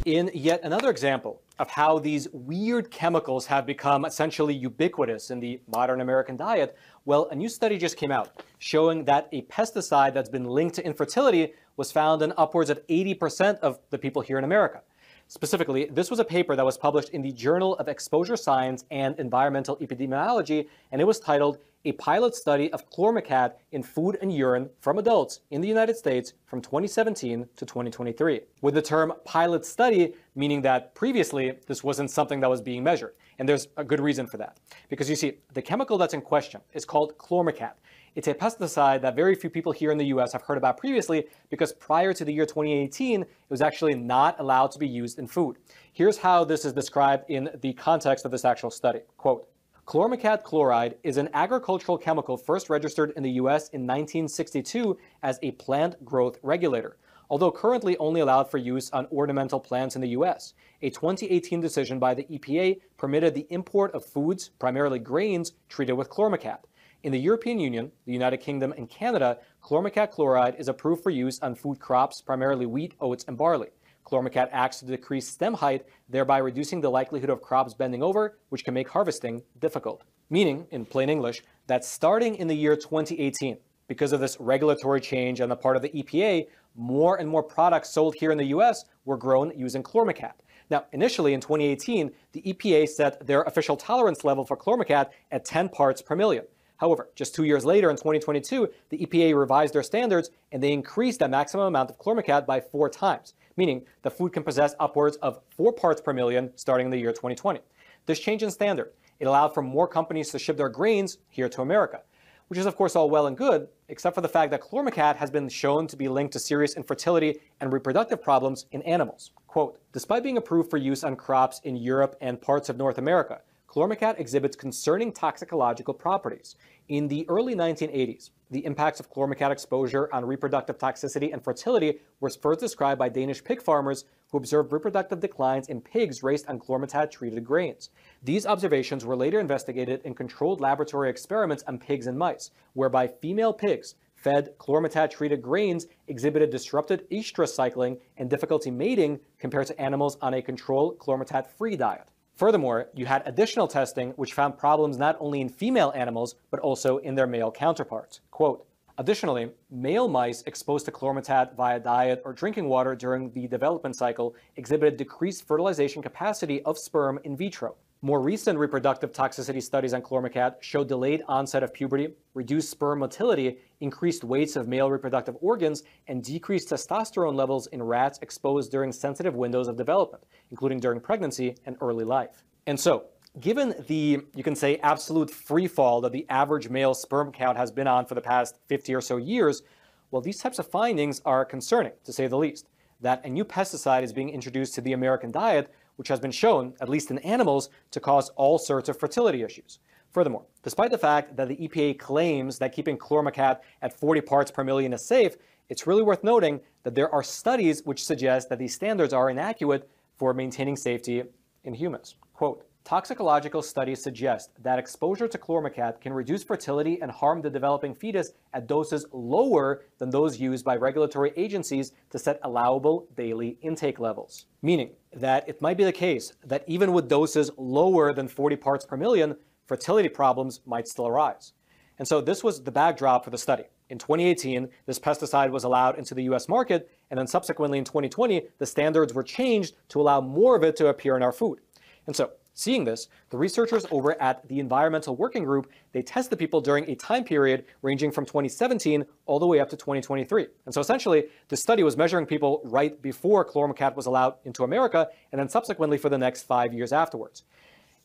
In yet another example of how these weird chemicals have become essentially ubiquitous in the modern American diet, well, a new study just came out showing that a pesticide that's been linked to infertility was found in upwards of 80% of the people here in America. Specifically, this was a paper that was published in the Journal of Exposure Science and Environmental Epidemiology, and it was titled A Pilot Study of Chlormecat in Food and Urine from Adults in the United States from 2017 to 2023. With the term pilot study, meaning that previously this wasn't something that was being measured. And there's a good reason for that. Because you see, the chemical that's in question is called chlormecat. It's a pesticide that very few people here in the US have heard about previously because prior to the year 2018, it was actually not allowed to be used in food. Here's how this is described in the context of this actual study. Quote, chlormecat chloride is an agricultural chemical first registered in the US in 1962 as a plant growth regulator, although currently only allowed for use on ornamental plants in the US. A 2018 decision by the EPA permitted the import of foods, primarily grains, treated with chlormecat. In the European Union, the United Kingdom, and Canada, chlormecat chloride is approved for use on food crops, primarily wheat, oats, and barley. Chlormecat acts to decrease stem height, thereby reducing the likelihood of crops bending over, which can make harvesting difficult. Meaning, in plain English, that starting in the year 2018, because of this regulatory change on the part of the EPA, more and more products sold here in the US were grown using chlormecat. Now, initially in 2018, the EPA set their official tolerance level for chlormecat at 10 parts per million. However, just 2 years later in 2022, the EPA revised their standards and they increased the maximum amount of chlormecat by 4 times, meaning the food can possess upwards of 4 parts per million starting in the year 2020. This change in standard, it allowed for more companies to ship their grains here to America, which is of course all well and good, except for the fact that chlormecat has been shown to be linked to serious infertility and reproductive problems in animals. Quote, despite being approved for use on crops in Europe and parts of North America, chlormecat exhibits concerning toxicological properties. In the early 1980s, the impacts of chlormecat exposure on reproductive toxicity and fertility were first described by Danish pig farmers who observed reproductive declines in pigs raised on chlormecat-treated grains. These observations were later investigated in controlled laboratory experiments on pigs and mice, whereby female pigs fed chlormetat-treated grains exhibited disrupted estrus cycling and difficulty mating compared to animals on a controlled chlormetat-free diet. Furthermore, you had additional testing which found problems not only in female animals, but also in their male counterparts. Quote, additionally, male mice exposed to chlormetat via diet or drinking water during the development cycle exhibited decreased fertilization capacity of sperm in vitro. More recent reproductive toxicity studies on chlormecat show delayed onset of puberty, reduced sperm motility, increased weights of male reproductive organs, and decreased testosterone levels in rats exposed during sensitive windows of development, including during pregnancy and early life. And so, given the, you can say, absolute free fall that the average male sperm count has been on for the past 50 or so years, well, these types of findings are concerning, to say the least. That a new pesticide is being introduced to the American diet, which has been shown, at least in animals, to cause all sorts of fertility issues. Furthermore, despite the fact that the EPA claims that keeping chlormecat at 40 parts per million is safe, it's really worth noting that there are studies which suggest that these standards are inadequate for maintaining safety in humans. Quote, toxicological studies suggest that exposure to chlormecat can reduce fertility and harm the developing fetus at doses lower than those used by regulatory agencies to set allowable daily intake levels. Meaning that it might be the case that even with doses lower than 40 parts per million, fertility problems might still arise. And so this was the backdrop for the study. In 2018, this pesticide was allowed into the US market, and then subsequently in 2020, the standards were changed to allow more of it to appear in our food. And so, seeing this, the researchers over at the Environmental Working Group, they tested people during a time period ranging from 2017 all the way up to 2023. And so essentially, the study was measuring people right before chlormecat was allowed into America, and then subsequently for the next 5 years afterwards.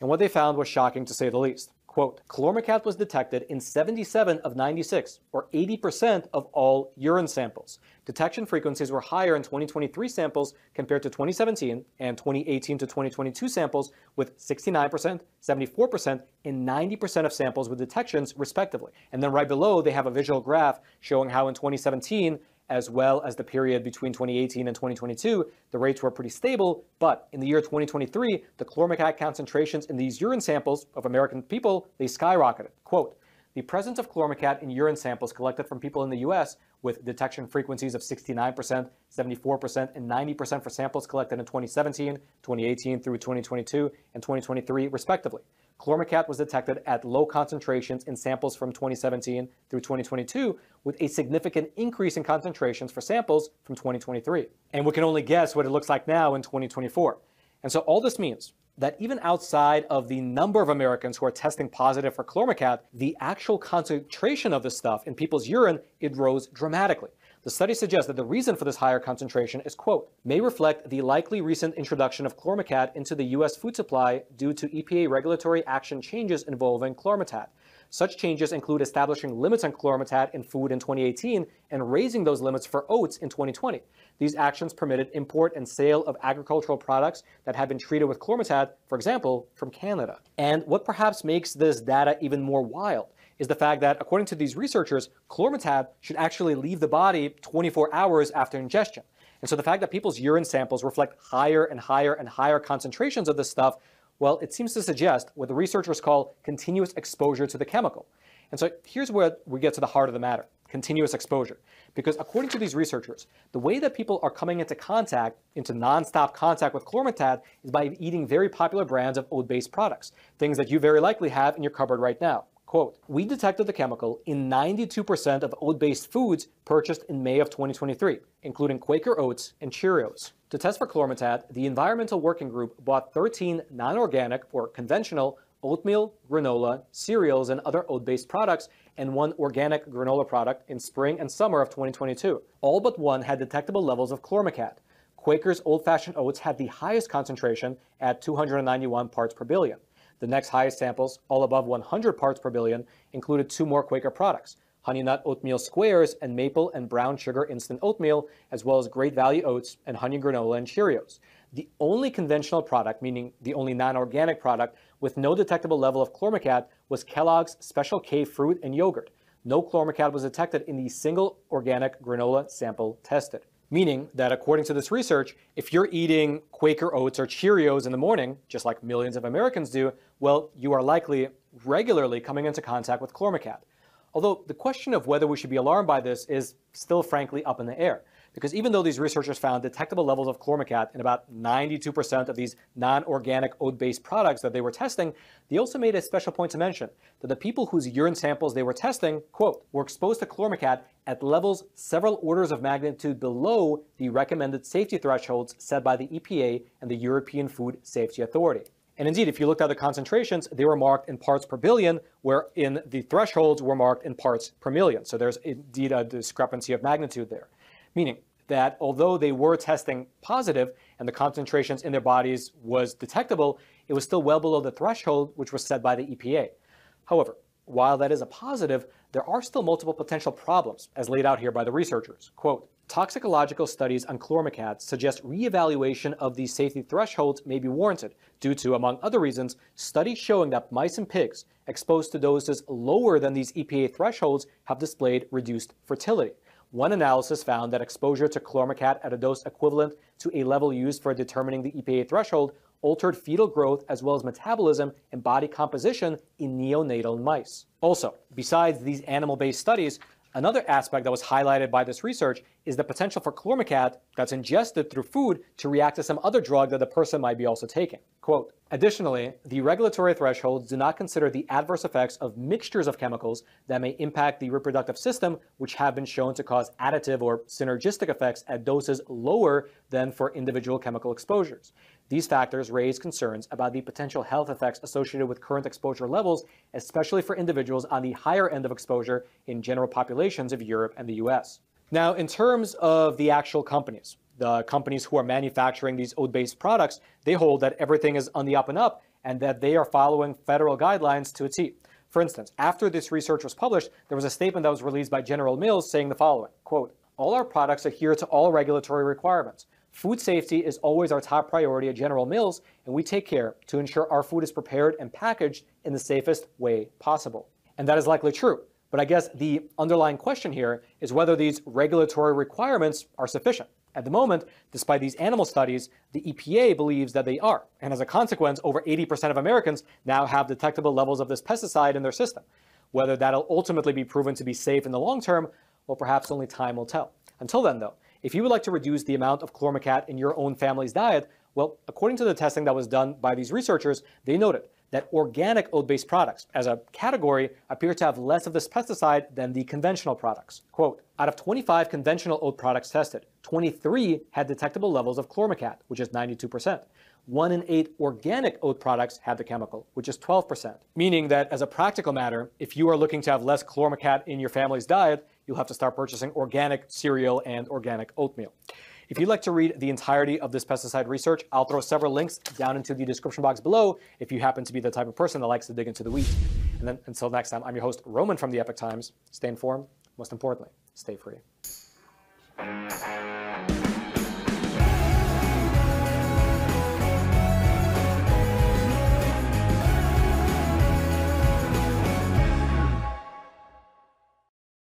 And what they found was shocking to say the least. Quote, chlormecat was detected in 77 of 96, or 80% of all urine samples. Detection frequencies were higher in 2023 samples compared to 2017 and 2018 to 2022 samples with 69%, 74%, and 90% of samples with detections respectively. And then right below, they have a visual graph showing how in 2017, as well as the period between 2018 and 2022, the rates were pretty stable, but in the year 2023, the chlormecat concentrations in these urine samples of American people, they skyrocketed. Quote, the presence of chlormecat in urine samples collected from people in the US with detection frequencies of 69%, 74%, and 90% for samples collected in 2017, 2018 through 2022, and 2023, respectively. Chlormecat was detected at low concentrations in samples from 2017 through 2022, with a significant increase in concentrations for samples from 2023. And we can only guess what it looks like now in 2024. And so all this means that even outside of the number of Americans who are testing positive for chlormecat, the actual concentration of this stuff in people's urine, it rose dramatically. The study suggests that the reason for this higher concentration is, quote, may reflect the likely recent introduction of chlormecat into the U.S. food supply due to EPA regulatory action changes involving chlormecat. Such changes include establishing limits on chlormecat in food in 2018 and raising those limits for oats in 2020. These actions permitted import and sale of agricultural products that had been treated with chlormecat, for example, from Canada. And what perhaps makes this data even more wild is the fact that, according to these researchers, chlormecat should actually leave the body 24 hours after ingestion. And so the fact that people's urine samples reflect higher and higher and higher concentrations of this stuff, well, it seems to suggest what the researchers call continuous exposure to the chemical. And so here's where we get to the heart of the matter: continuous exposure. Because according to these researchers, the way that people are coming into nonstop contact with chlormecat is by eating very popular brands of oat-based products, things that you very likely have in your cupboard right now. Quote, we detected the chemical in 92% of oat-based foods purchased in May of 2023, including Quaker Oats and Cheerios. To test for chlormecat, the Environmental Working Group bought 13 non-organic or conventional oatmeal, granola, cereals, and other oat-based products, and 1 organic granola product in spring and summer of 2022. All but 1 had detectable levels of chlormecat. Quaker's old-fashioned oats had the highest concentration at 291 parts per billion. The next highest samples, all above 100 parts per billion, included 2 more Quaker products: Honey Nut Oatmeal Squares and Maple and Brown Sugar Instant Oatmeal, as well as Great Value Oats and Honey Granola and Cheerios. The only conventional product, meaning the only non-organic product, with no detectable level of chlormecat was Kellogg's Special K Fruit and Yogurt. No chlormecat was detected in the single organic granola sample tested. Meaning that, according to this research, if you're eating Quaker Oats or Cheerios in the morning, just like millions of Americans do, well, you are likely regularly coming into contact with chlormecat. Although the question of whether we should be alarmed by this is still frankly up in the air. Because even though these researchers found detectable levels of chlormecat in about 92% of these non-organic oat-based products that they were testing, they also made a special point to mention that the people whose urine samples they were testing, quote, were exposed to chlormecat at levels several orders of magnitude below the recommended safety thresholds set by the EPA and the European Food Safety Authority. And indeed, if you looked at the concentrations, they were marked in parts per billion, wherein the thresholds were marked in parts per million. So there's indeed a discrepancy of magnitude there. Meaning that although they were testing positive and the concentrations in their bodies was detectable, it was still well below the threshold which was set by the EPA. However, while that is a positive, there are still multiple potential problems, as laid out here by the researchers. Quote, toxicological studies on chlormecat suggest reevaluation of these safety thresholds may be warranted due to, among other reasons, studies showing that mice and pigs exposed to doses lower than these EPA thresholds have displayed reduced fertility. One analysis found that exposure to chlormecat at a dose equivalent to a level used for determining the EPA threshold altered fetal growth as well as metabolism and body composition in neonatal mice. Also, besides these animal-based studies, another aspect that was highlighted by this research is the potential for chlormecat that's ingested through food to react to some other drug that the person might be also taking. Quote, additionally, the regulatory thresholds do not consider the adverse effects of mixtures of chemicals that may impact the reproductive system, which have been shown to cause additive or synergistic effects at doses lower than for individual chemical exposures. These factors raise concerns about the potential health effects associated with current exposure levels, especially for individuals on the higher end of exposure in general populations of Europe and the US. Now, in terms of the actual companies, the companies who are manufacturing these oat-based products, they hold that everything is on the up and up and that they are following federal guidelines to a T. For instance, after this research was published, there was a statement that was released by General Mills saying the following, quote, all our products adhere to all regulatory requirements. Food safety is always our top priority at General Mills, and we take care to ensure our food is prepared and packaged in the safest way possible. And that is likely true. But I guess the underlying question here is whether these regulatory requirements are sufficient. At the moment, despite these animal studies, the EPA believes that they are. And as a consequence, over 80% of Americans now have detectable levels of this pesticide in their system. Whether that'll ultimately be proven to be safe in the long term, Well, perhaps only time will tell. Until then, though, if you would like to reduce the amount of chlormecat in your own family's diet, well, according to the testing that was done by these researchers, they noted that organic oat-based products, as a category, appear to have less of this pesticide than the conventional products. Quote, out of 25 conventional oat products tested, 23 had detectable levels of chlormecat, which is 92%. 1 in 8 organic oat products had the chemical, which is 12%. Meaning that as a practical matter, if you are looking to have less chlormecat in your family's diet, you'll have to start purchasing organic cereal and organic oatmeal. If you'd like to read the entirety of this pesticide research, I'll throw several links down into the description box below if you happen to be the type of person that likes to dig into the weeds. And then until next time, I'm your host, Roman from the Epoch Times. Stay informed. Most importantly, stay free.